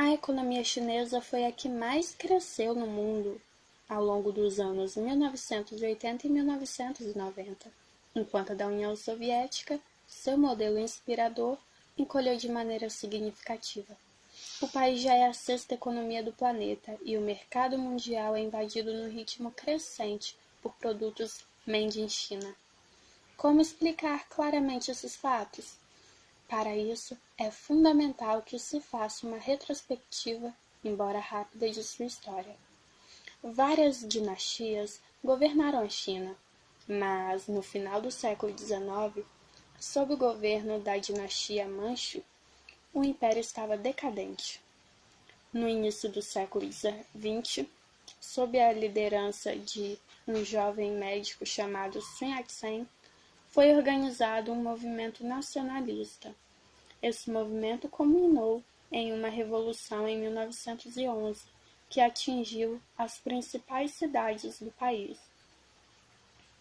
A economia chinesa foi a que mais cresceu no mundo ao longo dos anos 1980 e 1990, enquanto a da União Soviética, seu modelo inspirador, encolheu de maneira significativa. O país já é a sexta economia do planeta e o mercado mundial é invadido no ritmo crescente por produtos made in China. Como explicar claramente esses fatos? Para isso, é fundamental que se faça uma retrospectiva, embora rápida, de sua história. Várias dinastias governaram a China, mas no final do século XIX, sob o governo da dinastia Manchu, o império estava decadente. No início do século XX, sob a liderança de um jovem médico chamado Sun Yat-sen, foi organizado um movimento nacionalista. Esse movimento culminou em uma revolução em 1911, que atingiu as principais cidades do país.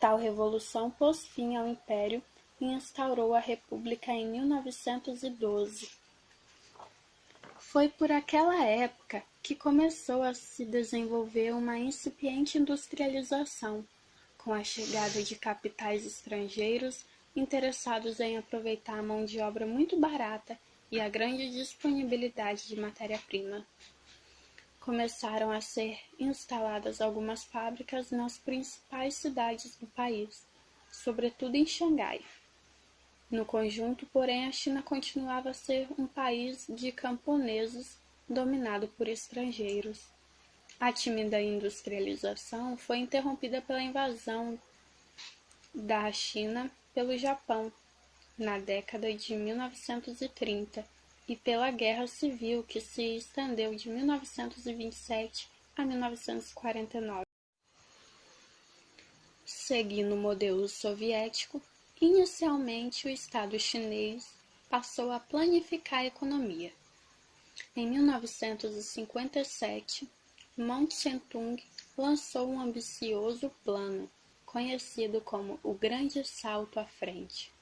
Tal revolução pôs fim ao Império e instaurou a República em 1912. Foi por aquela época que começou a se desenvolver uma incipiente industrialização, com a chegada de capitais estrangeiros interessados em aproveitar a mão de obra muito barata e a grande disponibilidade de matéria-prima. Começaram a ser instaladas algumas fábricas nas principais cidades do país, sobretudo em Xangai. No conjunto, porém, a China continuava a ser um país de camponeses dominado por estrangeiros. A tímida industrialização foi interrompida pela invasão da China pelo Japão na década de 1930 e pela Guerra Civil que se estendeu de 1927 a 1949. Seguindo o modelo soviético, inicialmente o Estado chinês passou a planificar a economia. Em 1957, Mao Tse-tung lançou um ambicioso plano, conhecido como o Grande Salto à Frente.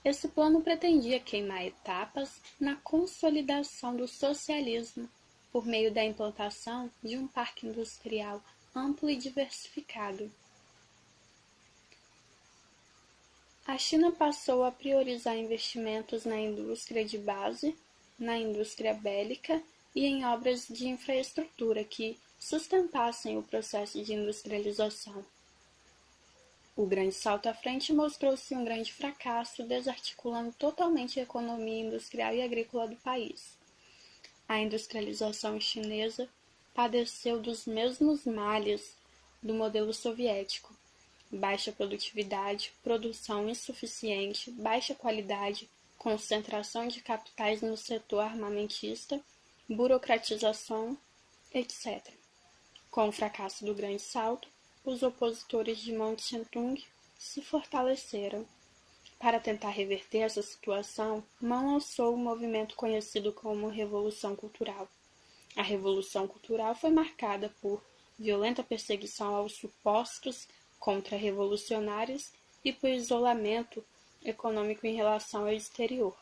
Esse plano pretendia queimar etapas na consolidação do socialismo por meio da implantação de um parque industrial amplo e diversificado. A China passou a priorizar investimentos na indústria de base, na indústria bélica e em obras de infraestrutura que sustentassem o processo de industrialização. O Grande Salto à Frente mostrou-se um grande fracasso, desarticulando totalmente a economia industrial e agrícola do país. A industrialização chinesa padeceu dos mesmos males do modelo soviético: baixa produtividade, produção insuficiente, baixa qualidade, concentração de capitais no setor armamentista, burocratização, etc. Com o fracasso do Grande Salto, os opositores de Mao Tse-tung se fortaleceram. Para tentar reverter essa situação, Mao lançou um movimento conhecido como Revolução Cultural. A Revolução Cultural foi marcada por violenta perseguição aos supostos contra-revolucionários e por isolamento econômico em relação ao exterior.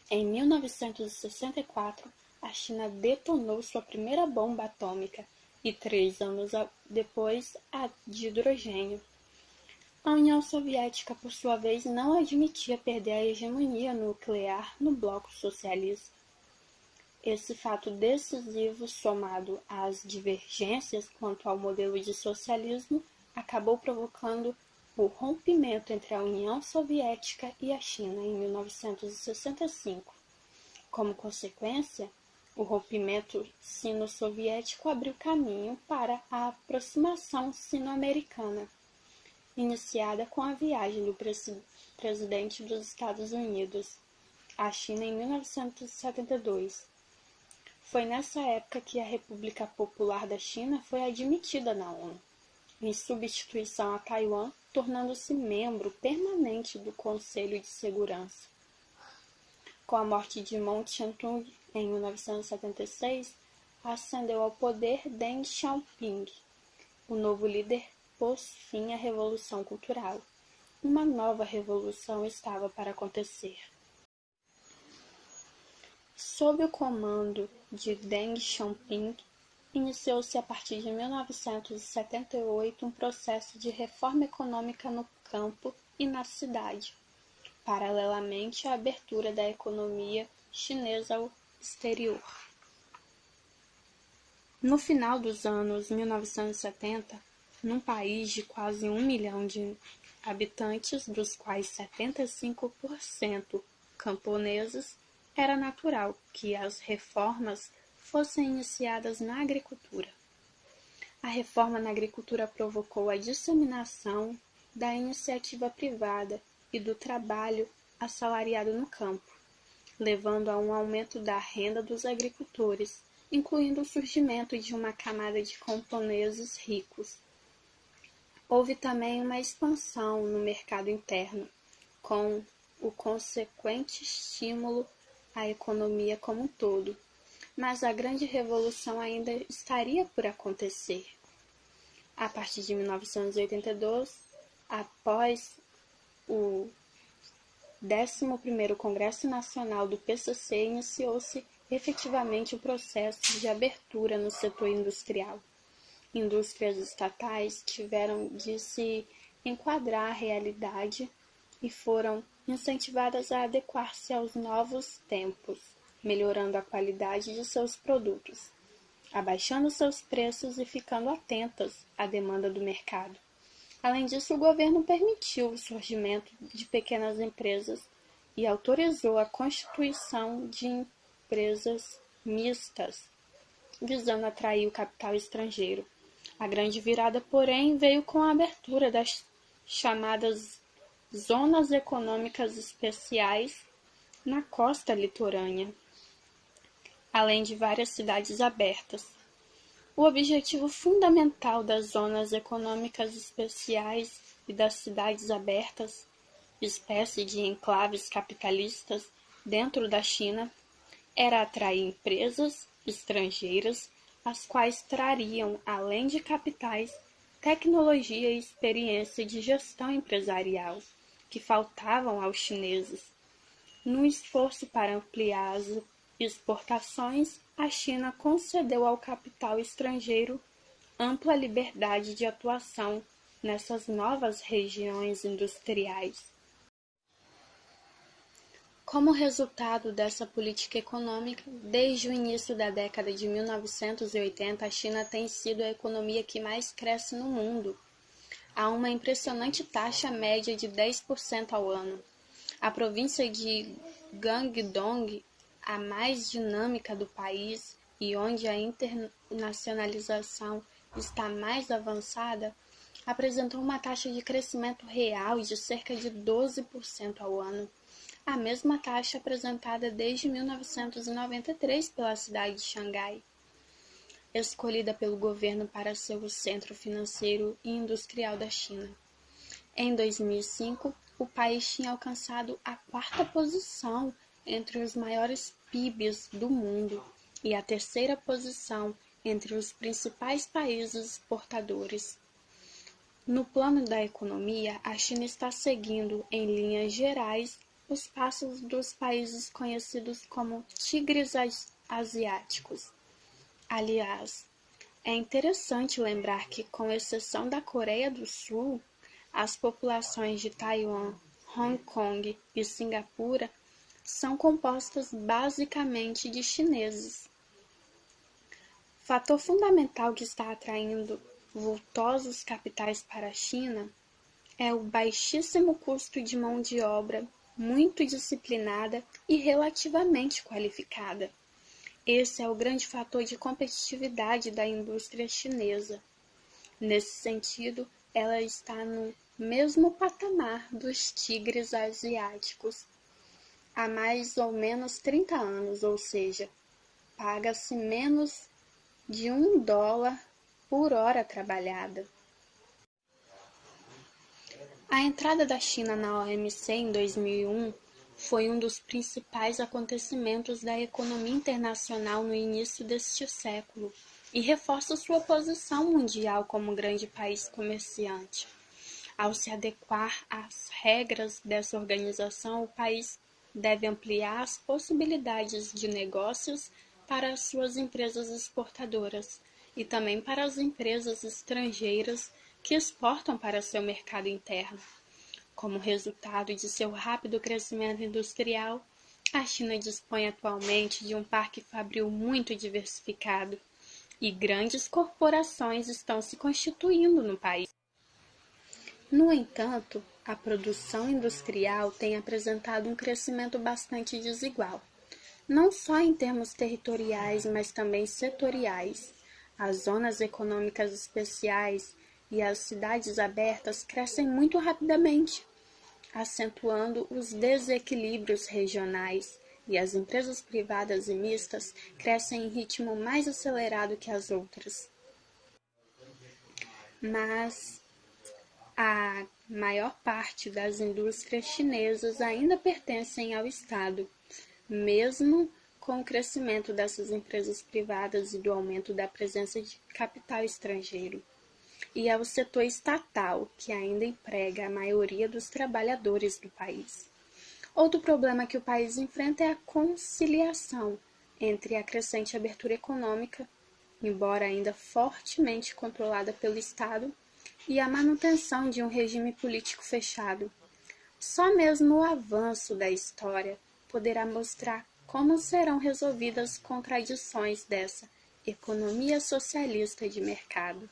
Em 1964, a China detonou sua primeira bomba atômica e 3 anos depois a de hidrogênio. A União Soviética, por sua vez, não admitia perder a hegemonia nuclear no bloco socialista. Esse fato decisivo, somado às divergências quanto ao modelo de socialismo, acabou provocando o rompimento entre a União Soviética e a China em 1965. Como consequência, o rompimento sino-soviético abriu caminho para a aproximação sino-americana, iniciada com a viagem do presidente dos Estados Unidos à China em 1972. Foi nessa época que a República Popular da China foi admitida na ONU, em substituição a Taiwan, tornando-se membro permanente do Conselho de Segurança. Com a morte de Mao Tse-tung em 1976, ascendeu ao poder Deng Xiaoping. O novo líder pôs fim à Revolução Cultural. Uma nova revolução estava para acontecer. Sob o comando de Deng Xiaoping, iniciou-se a partir de 1978 um processo de reforma econômica no campo e na cidade, paralelamente à abertura da economia chinesa ao exterior. No final dos anos 1970, num país de quase 1 milhão de habitantes, dos quais 75% camponeses, era natural que as reformas fossem iniciadas na agricultura. A reforma na agricultura provocou a disseminação da iniciativa privada e do trabalho assalariado no campo, levando a um aumento da renda dos agricultores, incluindo o surgimento de uma camada de camponeses ricos. Houve também uma expansão no mercado interno, com o consequente estímulo à economia como um todo, mas a grande revolução ainda estaria por acontecer. A partir de 1982, após o 11º Congresso Nacional do PCC, iniciou-se efetivamente o processo de abertura no setor industrial. Indústrias estatais tiveram de se enquadrar à realidade e foram incentivadas a adequar-se aos novos tempos, melhorando a qualidade de seus produtos, abaixando seus preços e ficando atentas à demanda do mercado. Além disso, o governo permitiu o surgimento de pequenas empresas e autorizou a constituição de empresas mistas, visando atrair o capital estrangeiro. A grande virada, porém, veio com a abertura das chamadas Zonas Econômicas Especiais na costa litorânea, além de várias cidades abertas. O objetivo fundamental das Zonas Econômicas Especiais e das cidades abertas, espécie de enclaves capitalistas dentro da China, era atrair empresas estrangeiras, as quais trariam, além de capitais, tecnologia e experiência de gestão empresarial, que faltavam aos chineses. No esforço para ampliar as exportações, a China concedeu ao capital estrangeiro ampla liberdade de atuação nessas novas regiões industriais. Como resultado dessa política econômica, desde o início da década de 1980, a China tem sido a economia que mais cresce no mundo. Há uma impressionante taxa média de 10% ao ano. A província de Guangdong, a mais dinâmica do país e onde a internacionalização está mais avançada, apresentou uma taxa de crescimento real de cerca de 12% ao ano. A mesma taxa apresentada desde 1993 pela cidade de Xangai, escolhida pelo governo para ser o centro financeiro e industrial da China. Em 2005, o país tinha alcançado a 4ª posição entre os maiores PIBs do mundo e a 3ª posição entre os principais países exportadores. No plano da economia, a China está seguindo, em linhas gerais, os passos dos países conhecidos como tigres asiáticos. Aliás, é interessante lembrar que, com exceção da Coreia do Sul, as populações de Taiwan, Hong Kong e Singapura são compostas basicamente de chineses. Fator fundamental que está atraindo vultosos capitais para a China é o baixíssimo custo de mão de obra, muito disciplinada e relativamente qualificada. Esse é o grande fator de competitividade da indústria chinesa. Nesse sentido, ela está no mesmo patamar dos tigres asiáticos há mais ou menos 30 anos, ou seja, paga-se menos de $1 por hora trabalhada. A entrada da China na OMC em 2001 foi um dos principais acontecimentos da economia internacional no início deste século e reforça sua posição mundial como grande país comerciante. Ao se adequar às regras dessa organização, o país deve ampliar as possibilidades de negócios para as suas empresas exportadoras e também para as empresas estrangeiras que exportam para seu mercado interno. Como resultado de seu rápido crescimento industrial, a China dispõe atualmente de um parque fabril muito diversificado e grandes corporações estão se constituindo no país. No entanto, a produção industrial tem apresentado um crescimento bastante desigual, não só em termos territoriais, mas também setoriais. As zonas econômicas especiais e as cidades abertas crescem muito rapidamente, acentuando os desequilíbrios regionais, e as empresas privadas e mistas crescem em ritmo mais acelerado que as outras. Mas a maior parte das indústrias chinesas ainda pertencem ao Estado, mesmo com o crescimento dessas empresas privadas e do aumento da presença de capital estrangeiro. E é o setor estatal que ainda emprega a maioria dos trabalhadores do país. Outro problema que o país enfrenta é a conciliação entre a crescente abertura econômica, embora ainda fortemente controlada pelo Estado, e a manutenção de um regime político fechado. Só mesmo o avanço da história poderá mostrar como serão resolvidas as contradições dessa economia socialista de mercado.